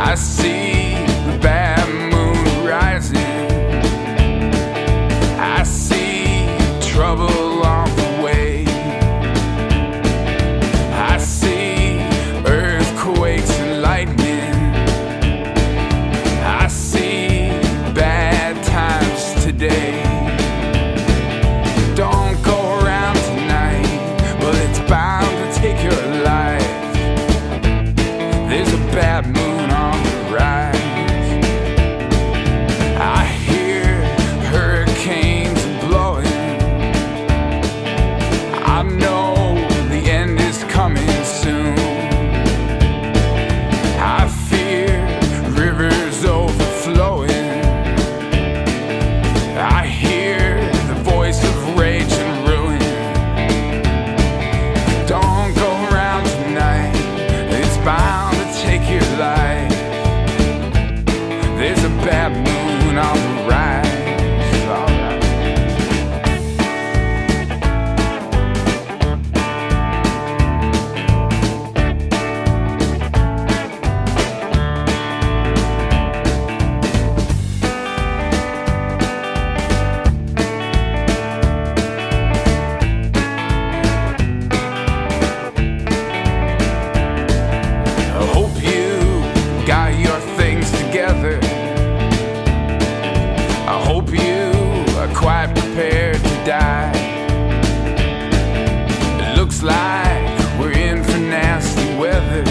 I see the bad moon rising. I see trouble on the way. I see earthquakes and lightning. I see bad times today. Don't go around tonight, well, it's bound to take your life. There's a bad moon on the rise. I hear hurricanes blowing. I know the end is coming soon. I fear rivers overflowing. I hear the voice of rage and ruin. Don't go around tonight, it's bound to take your life. There's a bad moon on the rise. I hope you got your things together. I hope you are quite prepared to die. It looks like we're in for nasty weather.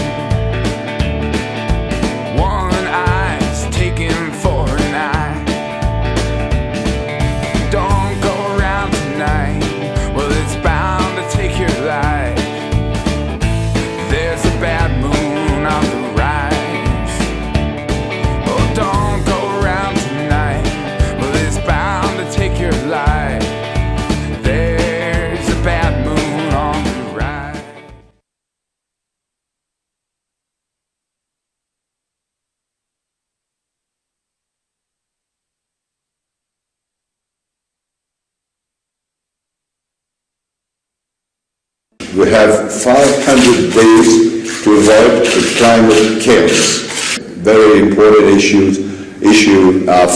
One eye's taken for an eye. Don't go around tonight, well, it's bound to take your life. There's a bad moon on the rise. Oh, don't go around tonight, well, it's bound to take your life. There's a bad moon on the rise. We have 500 days to avoid the climate chaos. Very important issue of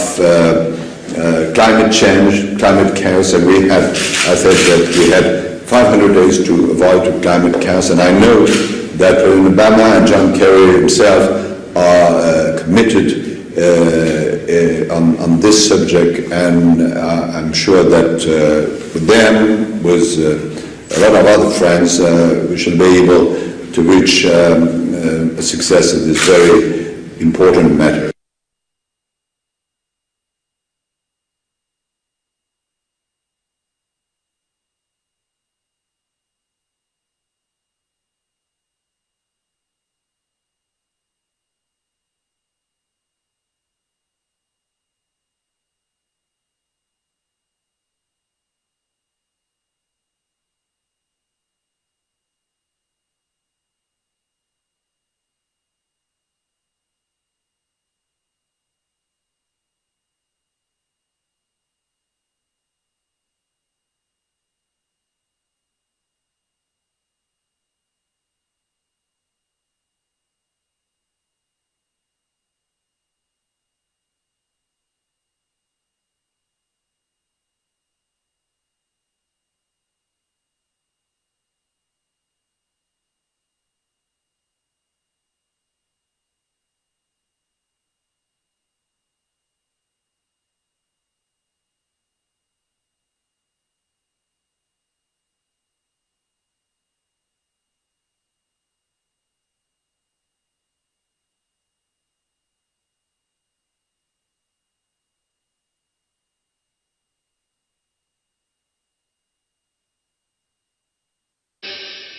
climate change, climate chaos, and we have, I said that we had 500 days to avoid the climate chaos, and I know that President Obama and John Kerry himself are committed on this subject, and I'm sure that with them, with a lot of other friends, we should be able to reach a success in this very important matter.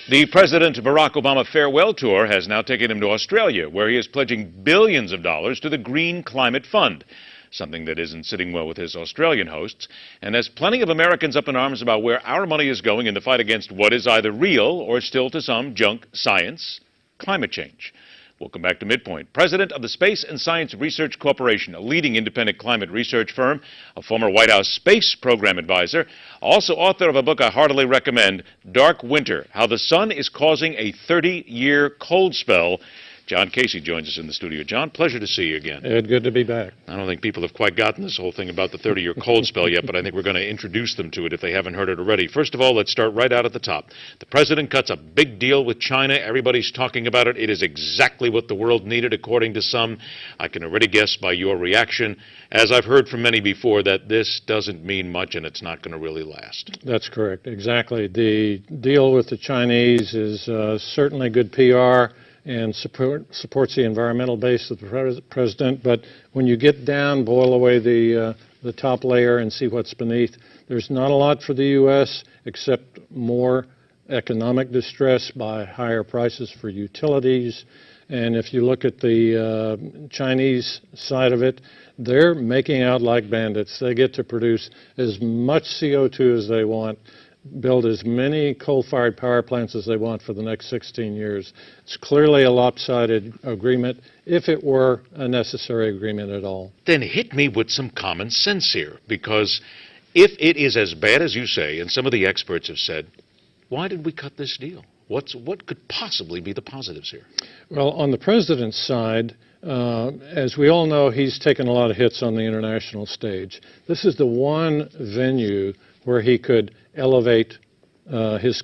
The President Barack Obama farewell tour has now taken him to Australia, where he is pledging billions of dollars to the Green Climate Fund, something that isn't sitting well with his Australian hosts, and has plenty of Americans up in arms about where our money is going in the fight against what is either real or still to some junk science, climate change. Welcome back to Midpoint. President of the Space and Science Research Corporation, a leading independent climate research firm, a former White House space program advisor, also author of a book I heartily recommend, Dark Winter, How the Sun is Causing a 30-Year Cold Spell. John Casey joins us in the studio. John, pleasure to see you again. Ed, good to be back. I don't think people have quite gotten this whole thing about the 30-year cold spell yet, but I think we're going to introduce them to it if they haven't heard it already. First of all, let's start right out at the top. The president cuts a big deal with China. Everybody's talking about it. It is exactly what the world needed, according to some. I can already guess by your reaction, as I've heard from many before, that this doesn't mean much and it's not going to really last. That's correct, exactly. The deal with the Chinese is certainly good PR and supports the environmental base of the president, but when you get down, boil away the top layer and see what's beneath, there's not a lot for the U.S. except more economic distress by higher prices for utilities. And if you look at the Chinese side of it, they're making out like bandits. They get to produce as much CO2 as they want, build as many coal-fired power plants as they want for the next 16 years. It's clearly a lopsided agreement, if it were a necessary agreement at all. Then hit me with some common sense here, because if it is as bad as you say, and some of the experts have said, why did we cut this deal? What could possibly be the positives here? Well, on the president's side, as we all know, he's taken a lot of hits on the international stage. This is the one venue where he could elevate his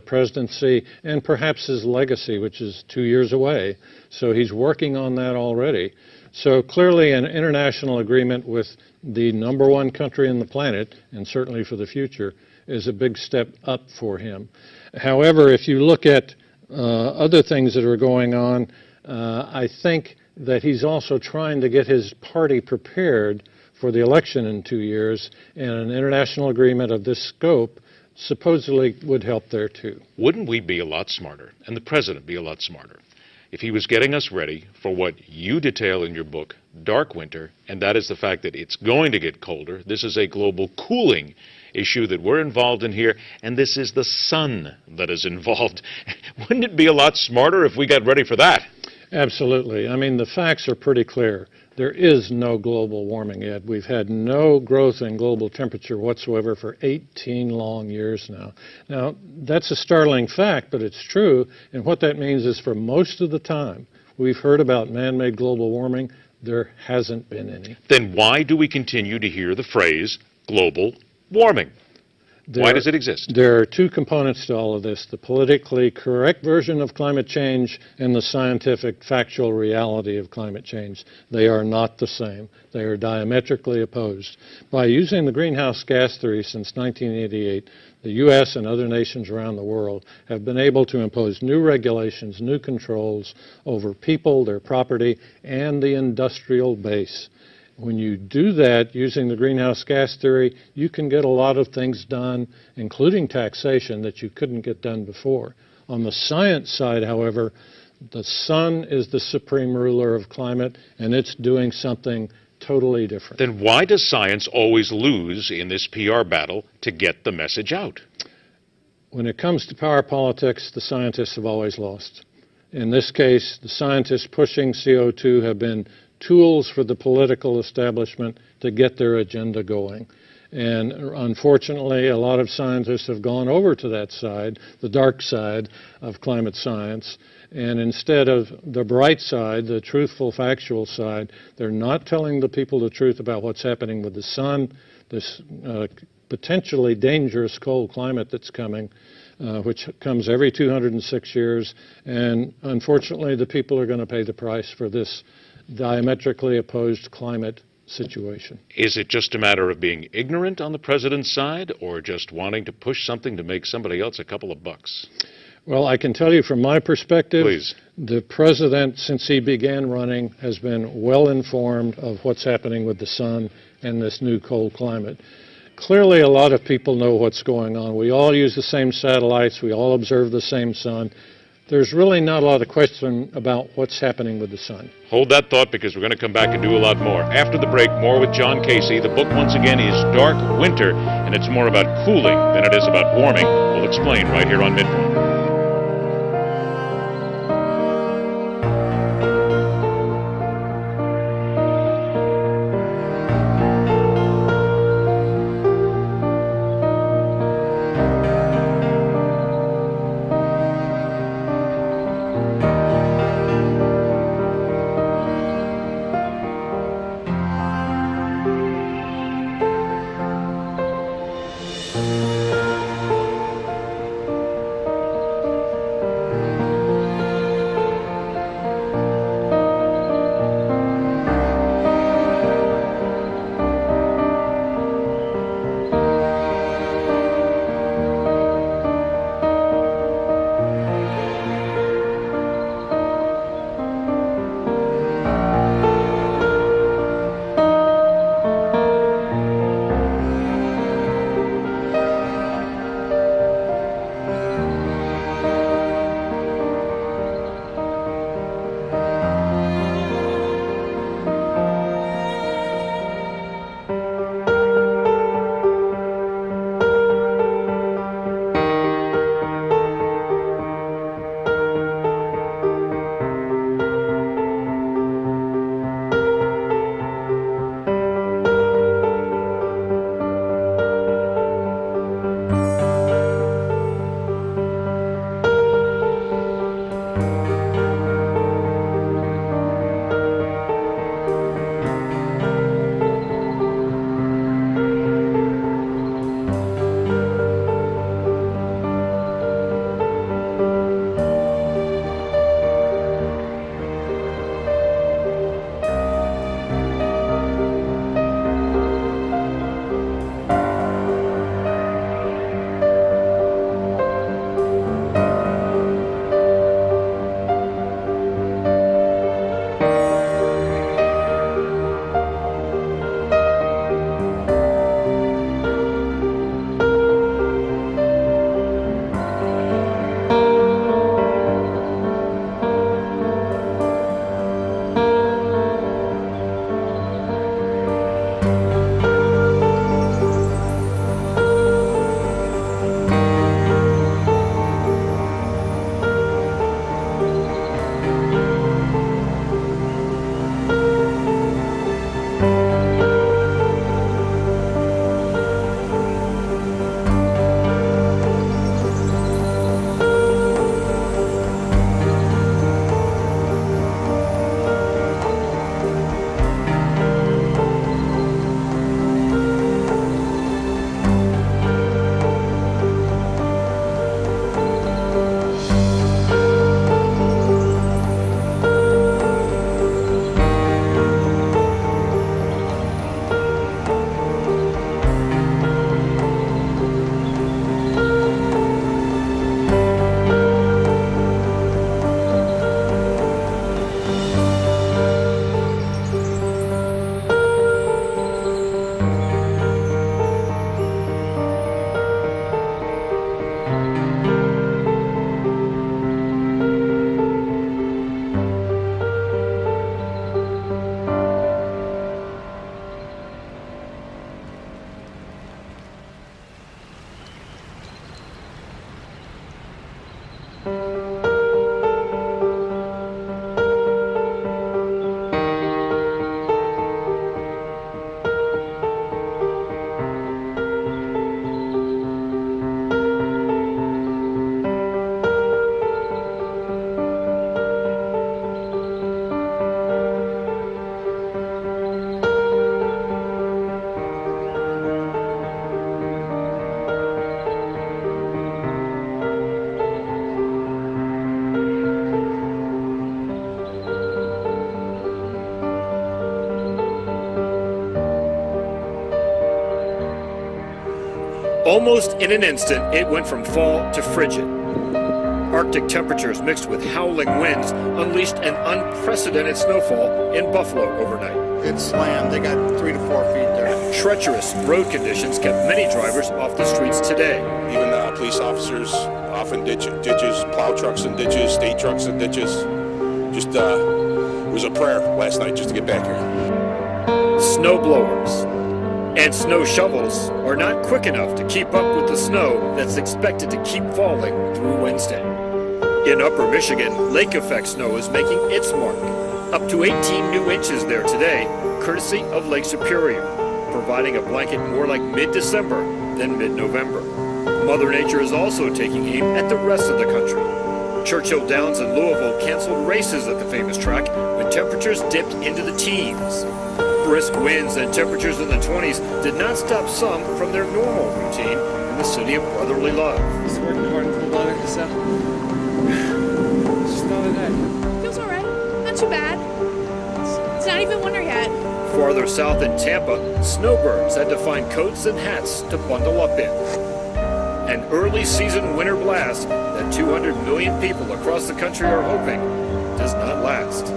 presidency and perhaps his legacy, which is 2 years away. So he's working on that already. So clearly an international agreement with the number one country on the planet, and certainly for the future, is a big step up for him. However, if you look at other things that are going on, I think that he's also trying to get his party prepared for the election in 2 years, and an international agreement of this scope supposedly would help there too. Wouldn't we be a lot smarter, and the president be a lot smarter, if he was getting us ready for what you detail in your book, Dark Winter, and that is the fact that it's going to get colder. This is a global cooling issue that we're involved in here, and this is the sun that is involved. Wouldn't it be a lot smarter if we got ready for that? Absolutely. I mean, the facts are pretty clear. There is no global warming yet. We've had no growth in global temperature whatsoever for 18 long years now. Now, that's a startling fact, but it's true. And what that means is for most of the time we've heard about man-made global warming, there hasn't been any. Then why do we continue to hear the phrase global warming? Why does it exist? There are two components to all of this: the politically correct version of climate change and the scientific, factual reality of climate change. They are not the same. They are diametrically opposed. By using the greenhouse gas theory since 1988, the U.S. and other nations around the world have been able to impose new regulations, new controls over people, their property, and the industrial base. When you do that using the greenhouse gas theory, you can get a lot of things done, including taxation, that you couldn't get done before. On the science side, however, the sun is the supreme ruler of climate, and it's doing something totally different. Then why does science always lose in this PR battle to get the message out? When it comes to power politics, the scientists have always lost. In this case, the scientists pushing CO2 have been tools for the political establishment to get their agenda going. And unfortunately, a lot of scientists have gone over to that side, the dark side of climate science, and instead of the bright side, the truthful, factual side, they're not telling the people the truth about what's happening with the sun, this potentially dangerous cold climate that's coming, which comes every 206 years. And unfortunately, the people are going to pay the price for this diametrically opposed climate situation. Is it just a matter of being ignorant on the president's side, or just wanting to push something to make somebody else a couple of bucks? Well, I can tell you from my perspective, Please. The president, since he began running, has been well informed of what's happening with the sun and this new cold climate. Clearly, a lot of people know what's going on. We all use the same satellites. We all observe the same sun. There's really not a lot of question about what's happening with the sun. Hold that thought, because we're going to come back and do a lot more. After the break, more with John Casey. The book, once again, is Dark Winter, and it's more about cooling than it is about warming. We'll explain right here on Midpoint. Almost in an instant, it went from fall to frigid. Arctic temperatures mixed with howling winds unleashed an unprecedented snowfall in Buffalo overnight. It slammed. They got 3 to 4 feet there. Treacherous road conditions kept many drivers off the streets today. Even police officers off in ditches, plow trucks in ditches, state trucks in ditches. Just, it was a prayer last night just to get back here. Snow blowers and snow shovels are not quick enough to keep up with the snow that's expected to keep falling through Wednesday. In Upper Michigan, lake effect snow is making its mark. Up to 18 new inches there today, courtesy of Lake Superior, providing a blanket more like mid-December than mid-November. Mother Nature is also taking aim at the rest of the country. Churchill Downs in Louisville canceled races at the famous track when temperatures dipped into the teens. Brisk winds and temperatures in the 20s did not stop some from their normal routine in the city of brotherly love. It's working hard for the weather, so it's just another day. Feels alright. Not too bad. It's not even winter yet. Farther south in Tampa, snowbirds had to find coats and hats to bundle up in. An early season winter blast that 200 million people across the country are hoping does not last.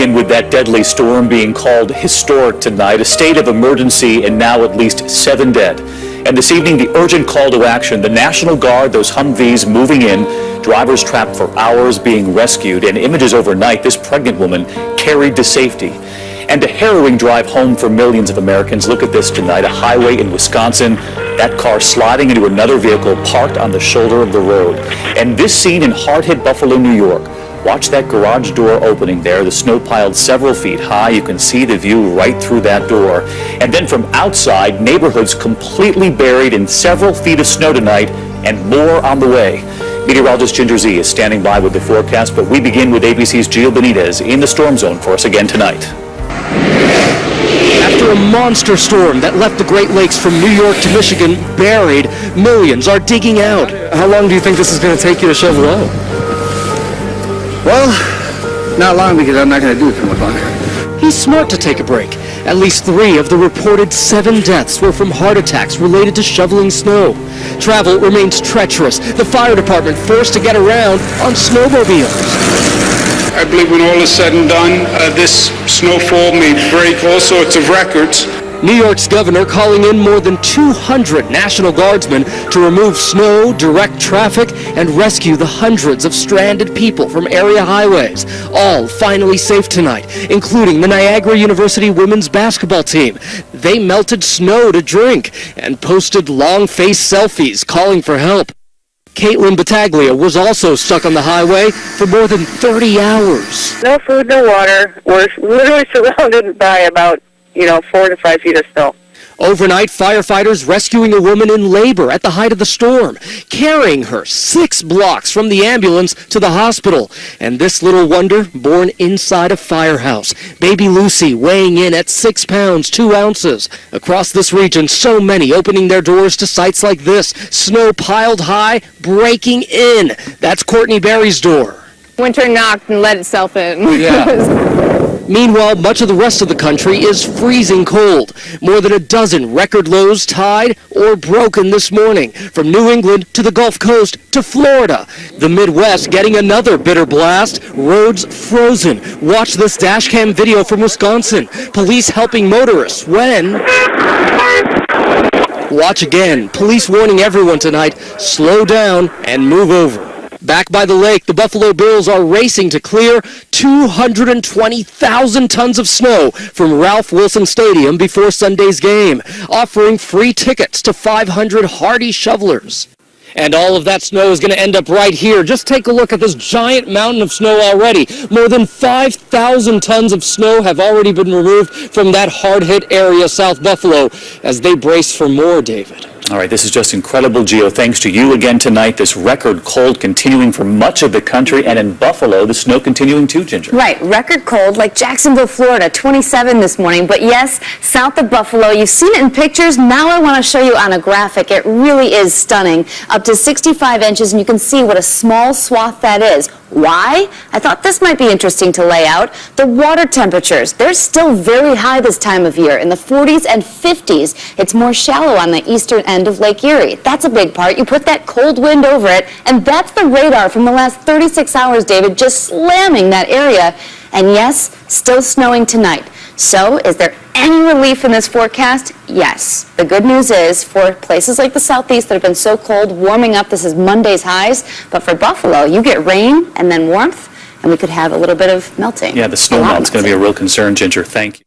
And with that deadly storm being called historic tonight, a state of emergency and now at least 7 dead. And this evening, the urgent call to action, the National Guard, those Humvees moving in, drivers trapped for hours being rescued, and images overnight, this pregnant woman carried to safety. And a harrowing drive home for millions of Americans. Look at this tonight, a highway in Wisconsin, that car sliding into another vehicle parked on the shoulder of the road. And this scene in hard-hit Buffalo, New York. Watch that garage door opening there, the snow piled several feet high. You can see the view right through that door. And then from outside, neighborhoods completely buried in several feet of snow tonight, and more on the way. Meteorologist Ginger Z is standing by with the forecast, but we begin with ABC's Gio Benitez in the storm zone for us again tonight. After a monster storm that left the Great Lakes from New York to Michigan buried, millions are digging out. How long do you think this is going to take you to shovel out? Well, not long because I'm not going to do it for much longer. He's smart to take a break. At least 3 of the reported 7 deaths were from heart attacks related to shoveling snow. Travel remains treacherous. The fire department forced to get around on snowmobiles. I believe when all is said and done, this snowfall may break all sorts of records. New York's governor calling in more than 200 National Guardsmen to remove snow, direct traffic, and rescue the hundreds of stranded people from area highways. All finally safe tonight, including the Niagara University women's basketball team. They melted snow to drink and posted long-face selfies calling for help. Caitlin Battaglia was also stuck on the highway for more than 30 hours. No food, no water. We're literally surrounded by about 4 to 5 feet of snow. Overnight, firefighters rescuing a woman in labor at the height of the storm, carrying her 6 blocks from the ambulance to the hospital. And this little wonder born inside a firehouse. Baby Lucy weighing in at 6 pounds, 2 ounces. Across this region, so many opening their doors to sights like this. Snow piled high, breaking in. That's Courtney Berry's door. Winter knocked and let itself in. Yeah. Meanwhile, much of the rest of the country is freezing cold. More than a dozen record lows tied or broken this morning, from New England to the Gulf Coast to Florida. The Midwest getting another bitter blast, roads frozen. Watch this dashcam video from Wisconsin. Police helping motorists when... Watch again. Police warning everyone tonight, slow down and move over. Back by the lake, the Buffalo Bills are racing to clear 220,000 tons of snow from Ralph Wilson Stadium before Sunday's game, offering free tickets to 500 hardy shovelers. And all of that snow is going to end up right here. Just take a look at this giant mountain of snow already. More than 5,000 tons of snow have already been removed from that hard-hit area, South Buffalo, as they brace for more, David. All right, this is just incredible, Gio. Thanks to you again tonight. This record cold continuing for much of the country, and in Buffalo, the snow continuing too, Ginger. Right, record cold like Jacksonville, Florida, 27 this morning. But yes, south of Buffalo, you've seen it in pictures. Now I want to show you on a graphic. It really is stunning. Up to 65 inches, and you can see what a small swath that is. Why? I thought this might be interesting to lay out. The water temperatures, they're still very high this time of year, in the 40s and 50s. It's more shallow on the eastern end of Lake Erie. That's a big part. You put that cold wind over it, and that's the radar from the last 36 hours, David, just slamming that area. And yes, still snowing tonight. So, is there any relief in this forecast? Yes. The good news is, for places like the southeast that have been so cold, warming up, this is Monday's highs. But for Buffalo, you get rain and then warmth, and we could have a little bit of melting. Yeah, the snow melt's going to be a real concern, Ginger. Thank you.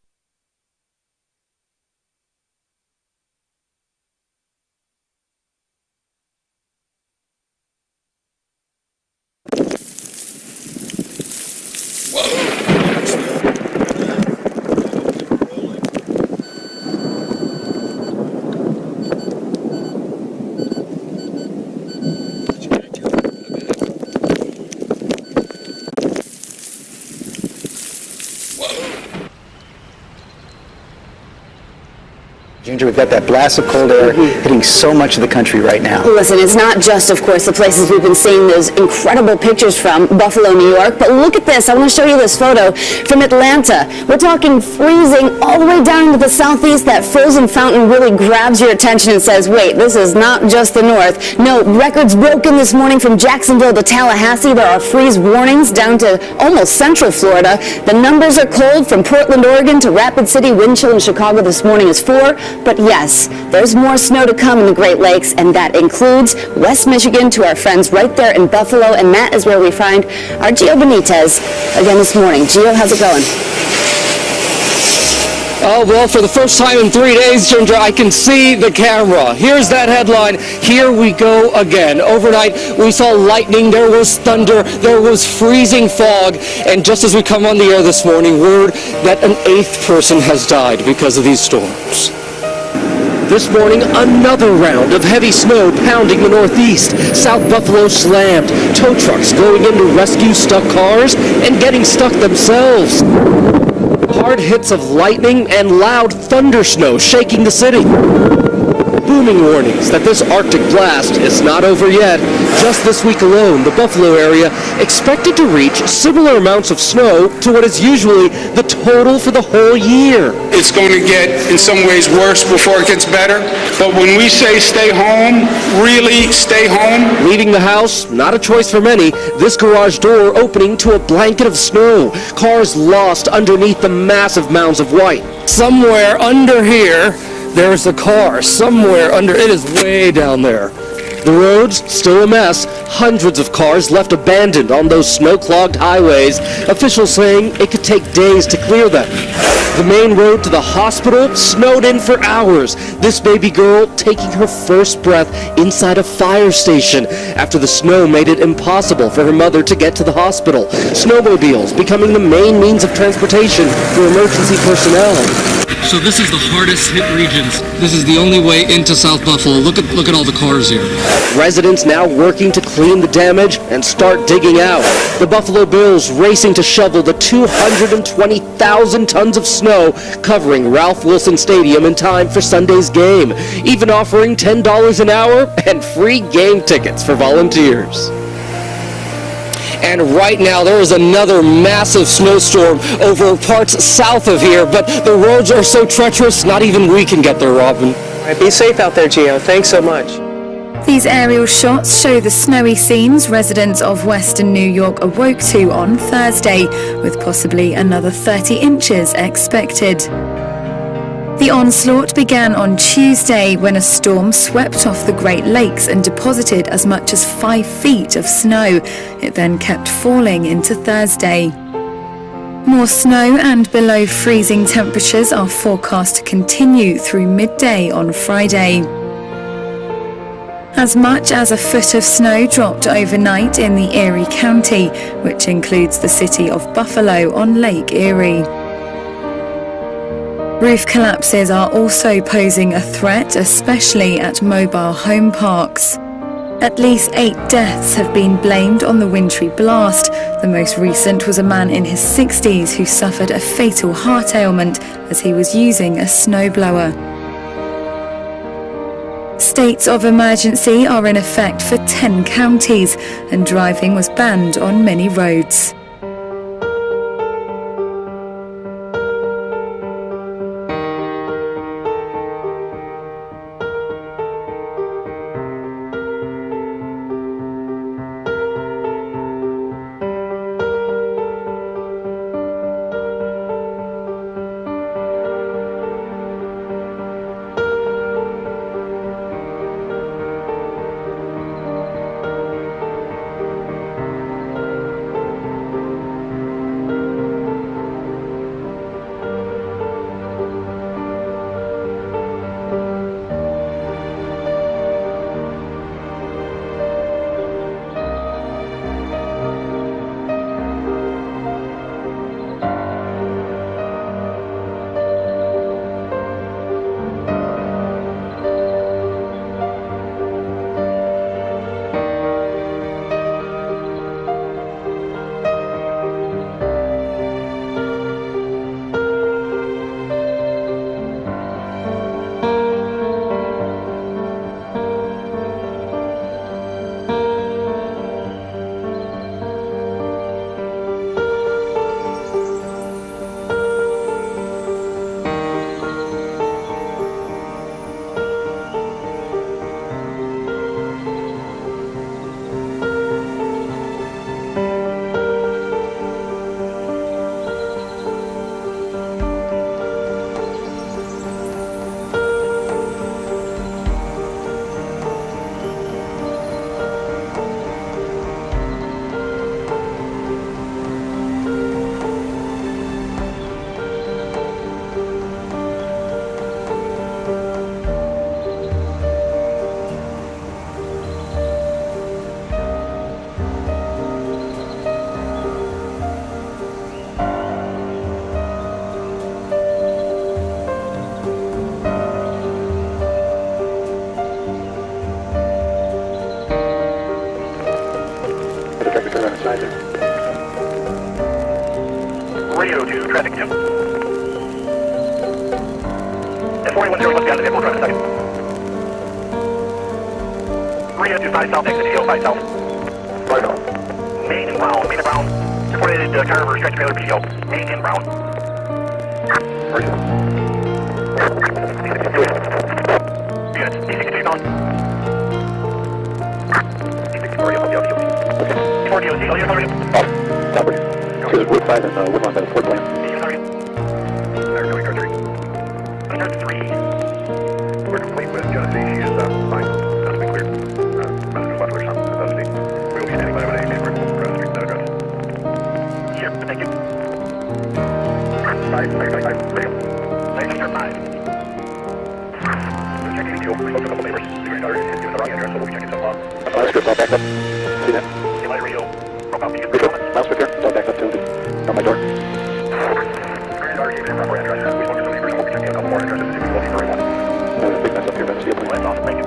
Ginger, we've got that blast of cold air hitting so much of the country right now. Listen, it's not just, of course, the places we've been seeing those incredible pictures from, Buffalo, New York, but look at this. I want to show you this photo from Atlanta. We're talking freezing all the way down into the southeast. That frozen fountain really grabs your attention and says, wait, this is not just the north. No, records broken this morning from Jacksonville to Tallahassee. There are freeze warnings down to almost central Florida. The numbers are cold from Portland, Oregon to Rapid City. Wind chill in Chicago this morning is 4. But yes, there's more snow to come in the Great Lakes, and that includes West Michigan to our friends right there in Buffalo, and that is where we find our Gio Benitez again this morning. Gio, how's it going? Oh, well, for the first time in 3 days, Ginger, I can see the camera. Here's that headline. Here we go again. Overnight, we saw lightning, there was thunder, there was freezing fog, and just as we come on the air this morning, word that an 8th person has died because of these storms. This morning, another round of heavy snow pounding the northeast. South Buffalo slammed. Tow trucks going in to rescue stuck cars and getting stuck themselves. Hard hits of lightning and loud thunder snow shaking the city. Booming warnings that this Arctic blast is not over yet. Just this week alone, the Buffalo area expected to reach similar amounts of snow to what is usually the total for the whole year. It's going to get, in some ways, worse before it gets better. But when we say stay home, really stay home. Leaving the house, not a choice for many. This garage door opening to a blanket of snow. Cars lost underneath the massive mounds of white. Somewhere under here, there's a car. Somewhere under, it is way down there. The roads, still a mess. Hundreds of cars left abandoned on those snow-clogged highways. Officials saying it could take days to clear them. The main road to the hospital snowed in for hours. This baby girl taking her first breath inside a fire station after the snow made it impossible for her mother to get to the hospital. Snowmobiles becoming the main means of transportation for emergency personnel. So this is the hardest hit regions. This is the only way into South Buffalo. Look at all the cars here. Residents now working to clean the damage and start digging out. The Buffalo Bills racing to shovel the 220,000 tons of snow covering Ralph Wilson Stadium in time for Sunday's game, even offering $10 an hour and free game tickets for volunteers. And right now, there is another massive snowstorm over parts south of here, but the roads are so treacherous, not even we can get there, Robin. All right, be safe out there, Gio. Thanks so much. These aerial shots show the snowy scenes residents of Western New York awoke to on Thursday, with possibly another 30 inches expected. The onslaught began on Tuesday when a storm swept off the Great Lakes and deposited as much as 5 feet of snow. It then kept falling into Thursday. More snow and below freezing temperatures are forecast to continue through midday on Friday. As much as a foot of snow dropped overnight in the Erie County, which includes the city of Buffalo on Lake Erie. Roof collapses are also posing a threat, especially at mobile home parks. At least 8 deaths have been blamed on the wintry blast. The most recent was a man in his 60s who suffered a fatal heart ailment as he was using a snowblower. States of emergency are in effect for 10 counties, and driving was banned on many roads. Radio to traffic 2. At 4101 west, airport drive a second. Radio to 5 south, exit PO 5 south. 5 south. Main and Brown, reported car over stretch trailer PO. Main and Brown. Good. D63 bound. D64 4 DOC, LU authority. Stop it. This is Wood 5 and Woodlawn by the Fort Plant. Under 3. We're complete with Genesee. She is fine. That's been cleared. Message left or something. That's the. We will be standing by with a neighbor across the street. That address. Here, thank you. 5. Radio. 5. Check 82. We spoke to a couple neighbors. The granddaughter is giving the wrong address, so we'll be checking some Fire script all backed up. See that? Light radio. Broke out the Mouse clicker. It's all backed up too. On my door. granddaughter gave me the proper address. We spoke to some neighbors, so we'll be checking a couple more addresses if we will be the right one. There's a big mess up here, but see you. That's awesome. Thank you.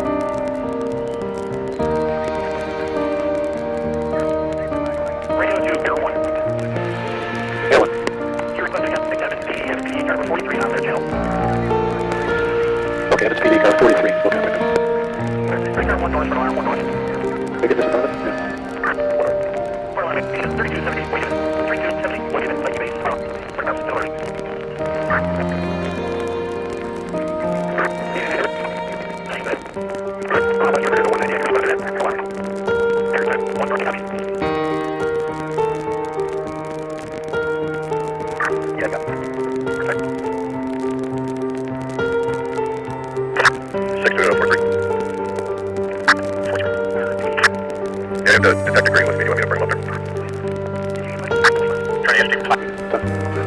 Radio to Air 1. Air 1. You're requesting a PDFP car 43 on their channel. Okay, that's PD car 43. Okay. Car 1 north, alarm 1 north. Can I get this in front of it? Yeah. 3270, wait a minute. 3270, wait a minute. Like you base, what about Stillers?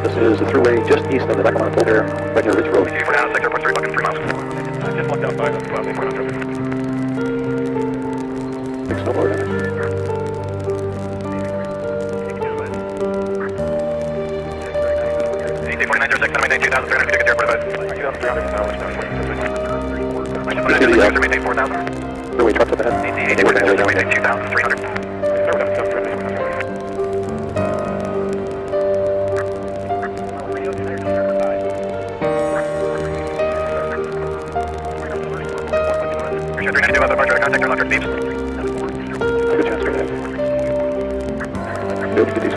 This is the thruway just east of the Lackawanna Polder, right near Ridge Road. For now, 6.3, fucking 3 miles. Just locked out by the 12, 8, 4, 9, 7. Big snowboard. The way trucks up ahead. 2,300. Contact our Steve's. Good chance for that. Be able to get these.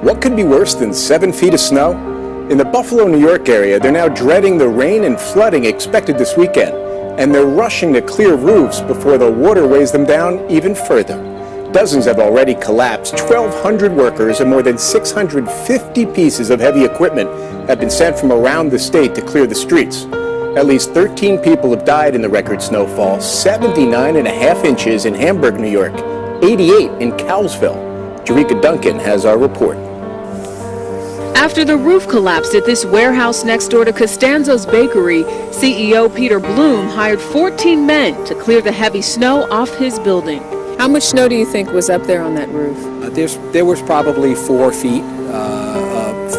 What could be worse than 7 feet of snow? In the Buffalo, New York area, they're now dreading the rain and flooding expected this weekend, and they're rushing to clear roofs before the water weighs them down even further. Dozens have already collapsed. 1,200 workers and more than 650 pieces of heavy equipment have been sent from around the state to clear the streets. At least 13 people have died in the record snowfall, 79.5 inches in Hamburg, New York, 88 in Cowlsville. Jerika Duncan has our report. After the roof collapsed at this warehouse next door to Costanzo's Bakery, CEO Peter Bloom hired 14 men to clear the heavy snow off his building. How much snow do you think was up there on that roof? There was probably 4 feet,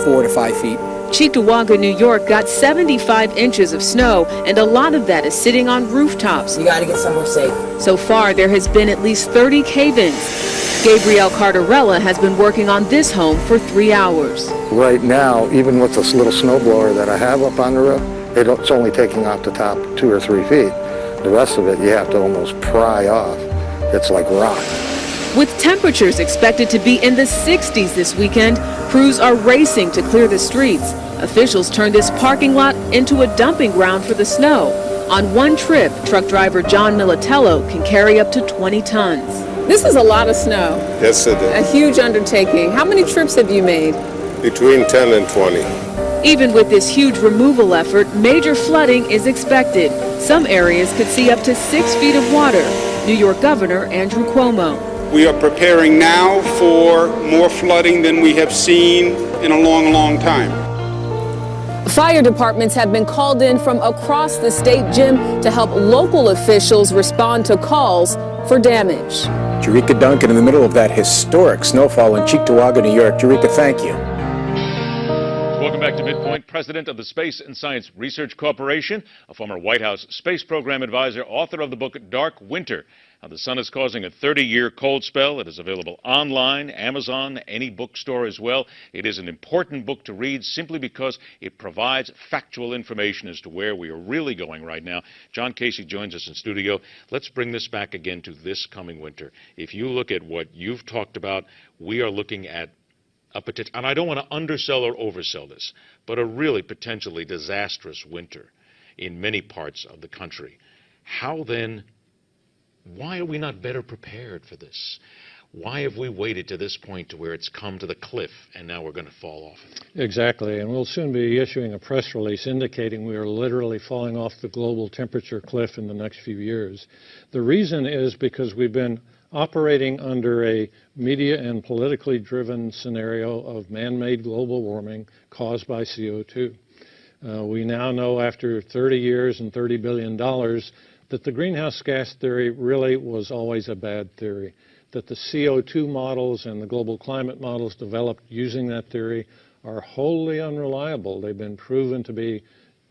4 to 5 feet. Cheektowaga, New York got 75 inches of snow, and a lot of that is sitting on rooftops. You gotta get somewhere safe. So far, there has been at least 30 cave-ins. Gabrielle Cardarella has been working on this home for 3 hours. Right now, even with this little snowblower that I have up on the roof, it's only taking off the top 2 or 3 feet. The rest of it, you have to almost pry off. It's like rock. With temperatures expected to be in the 60s this weekend, crews are racing to clear the streets. Officials turned this parking lot into a dumping ground for the snow. On one trip, truck driver John Militello can carry up to 20 tons. This is a lot of snow. Yes, it A is. huge undertaking. How many trips have you made? Between 10 and 20. Even with this huge removal effort, major flooding is expected. Some areas could see up to 6 feet of water. New York Governor Andrew Cuomo. We are preparing now for more flooding than we have seen in a long, long time. Fire departments have been called in from across the state, Jim, to help local officials respond to calls for damage. Jerika Duncan in the middle of that historic snowfall in Cheektowaga, New York. Jerika, thank you. Welcome back to Midpoint. President of the Space and Science Research Corporation, a former White House space program advisor, author of the book Dark Winter, How the Sun is Causing a 30-Year Cold Spell. It is available online, Amazon, any bookstore as well. It is an important book to read simply because it provides factual information as to where we are really going right now. John Casey joins us in studio. Let's bring this back again to this coming winter. If you look at what you've talked about, we are looking at a potential, and I don't want to undersell or oversell this, but a really potentially disastrous winter in many parts of the country. How then, why are we not better prepared for this? Why have we waited to this point to where it's come to the cliff and now we're going to fall off of it? Exactly, and we'll soon be issuing a press release indicating we are literally falling off the global temperature cliff in the next few years. The reason is because we've been operating under a media and politically driven scenario of man-made global warming caused by CO2. We now know after 30 years and $30 billion that the greenhouse gas theory really was always a bad theory, that the CO2 models and the global climate models developed using that theory are wholly unreliable. They've been proven to be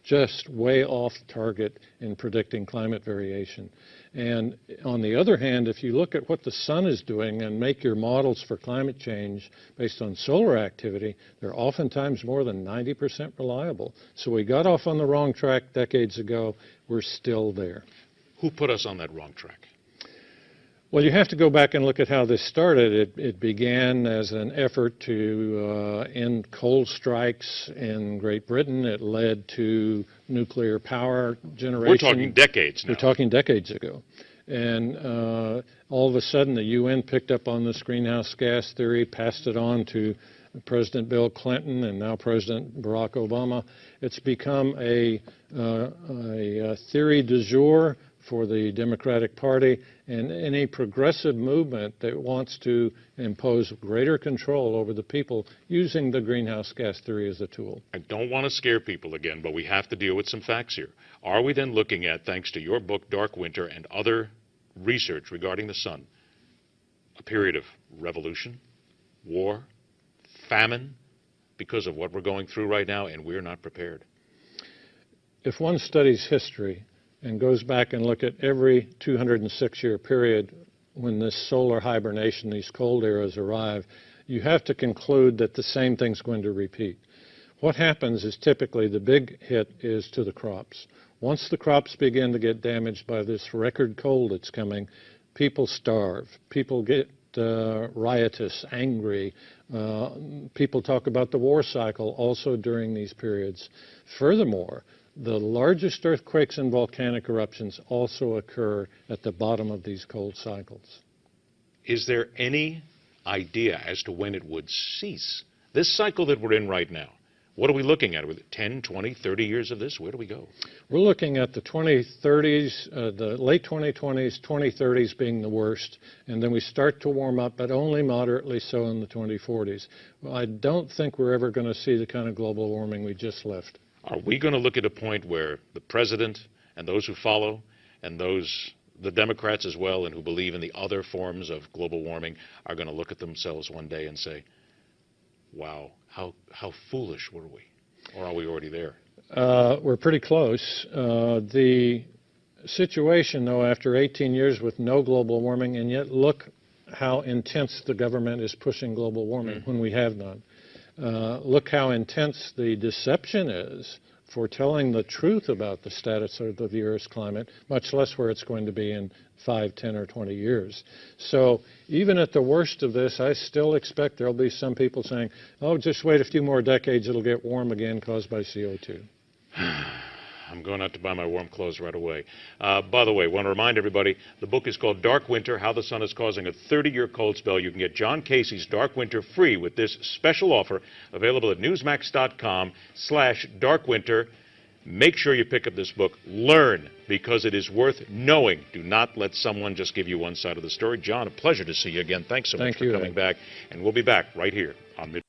just way off target in predicting climate variation. And on the other hand, if you look at what the sun is doing and make your models for climate change based on solar activity, they're oftentimes more than 90% reliable. So we got off on the wrong track decades ago. We're still there. Who put us on that wrong track? Well, you have to go back and look at how this started. It began as an effort to end coal strikes in Great Britain. It led to nuclear power generation. We're talking decades now. We're talking decades ago. And all of a sudden, the UN picked up on this greenhouse gas theory, passed it on to President Bill Clinton and now President Barack Obama. It's become a theory du jour for the Democratic Party and any progressive movement that wants to impose greater control over the people using the greenhouse gas theory as a tool. I don't want to scare people again, but we have to deal with some facts here. Are we then looking at, thanks to your book, Dark Winter, and other research regarding the sun, a period of revolution, war, famine, because of what we're going through right now, and we're not prepared? If one studies history and goes back and look at every 206-year period when this solar hibernation, these cold eras arrive, you have to conclude that the same thing's going to repeat. What happens is typically the big hit is to the crops. Once the crops begin to get damaged by this record cold that's coming, people starve. People get riotous, angry. People talk about the war cycle also during these periods. Furthermore, the largest earthquakes and volcanic eruptions also occur at the bottom of these cold cycles. Is there any idea as to when it would cease? This cycle that we're in right now, What are we looking at? With 10, 20, 30 years of this? Where do we go? We're looking at the 2030s, the late 2020s, 2030s being the worst, and then we start to warm up, but only moderately so in the 2040s. Well, I don't think we're ever going to see the kind of global warming we just left. Are we going to look at a point where the president and those who follow and the Democrats as well, and who believe in the other forms of global warming, are going to look at themselves one day and say, wow, how foolish were we? Or are we already there? We're pretty close. The situation, though, after 18 years with no global warming, and yet look how intense the government is pushing global warming when we have none. Look how intense the deception is for telling the truth about the status of the Earth's climate, much less where it's going to be in 5, 10, or 20 years. So even at the worst of this, I still expect there'll be some people saying, oh, just wait a few more decades, it'll get warm again caused by CO2. I'm going out to buy my warm clothes right away. By the way, I want to remind everybody, the book is called Dark Winter, How the Sun is Causing a 30-Year Cold Spell. You can get John Casey's Dark Winter free with this special offer available at newsmax.com/darkwinter. Make sure you pick up this book. Learn, because it is worth knowing. Do not let someone just give you one side of the story. John, a pleasure to see you again. Thanks so much for coming back. And we'll be back right here on Mid